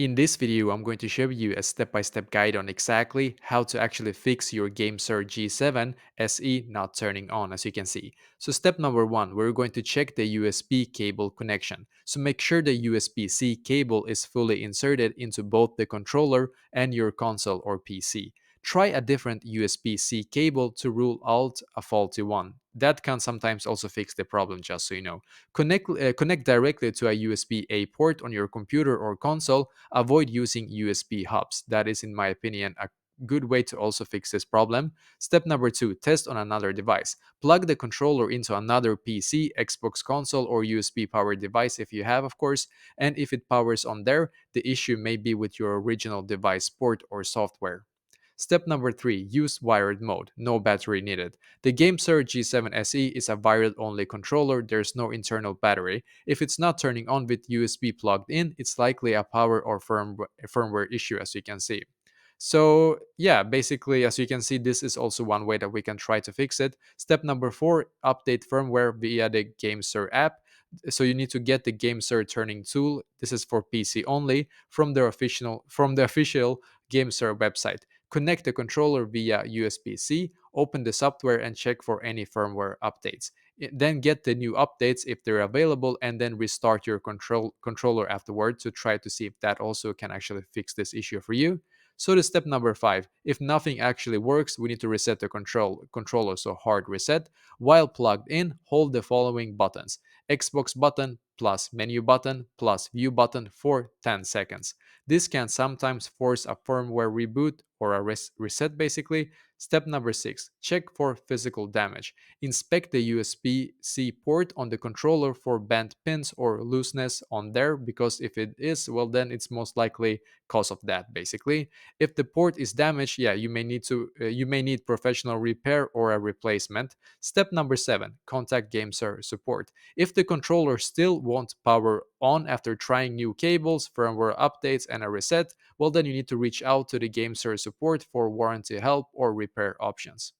In this video, I'm going to show you a step-by-step guide on exactly how to actually fix your GameSir G7 SE not turning on, as you can see. So step number one, we're going to check the USB cable connection. So make sure the USB-C cable is fully inserted into both the controller and your console or PC. Try a different USB-C cable to rule out a faulty one. That can sometimes also fix the problem, just so you know. Connect directly to a USB-A port on your computer or console. Avoid using USB hubs. That is, in my opinion, a good way to also fix this problem. Step number two, test on another device. Plug the controller into another PC, Xbox console, or USB powered device if you have, of course. And if it powers on there, the issue may be with your original device port or software. Step number three, use wired mode. No battery needed. The GameSir G7 SE is a wired only controller, there's no internal battery. If it's not turning on with USB plugged in, it's likely a power or firmware issue, as you can see. So yeah, basically, as you can see, this is also one way that we can try to fix it. Step number four, update firmware via the GameSir app. So you need to get the GameSir turning tool. This is for PC only from the official GameSir website. Connect the controller via USB-C, open the software and check for any firmware updates. Then get the new updates if they're available and then restart your controller afterward to try to see if that also can actually fix this issue for you. So the step number five, if nothing actually works, we need to reset the controller, so hard reset. While plugged in, hold the following buttons: Xbox button plus menu button plus view button for 10 seconds. This can sometimes force a firmware reboot or a reset basically. Step number six, check for physical damage. Inspect the USB-C port on the controller for bent pins or looseness on there, because if it is, well, then it's most likely cause of that basically. If the port is damaged, yeah, you may need professional repair or a replacement. Step number seven, contact GameSir support. If the controller still won't power on after trying new cables, firmware updates, and a reset, well, then you need to reach out to the GameSir support for warranty help or repair options.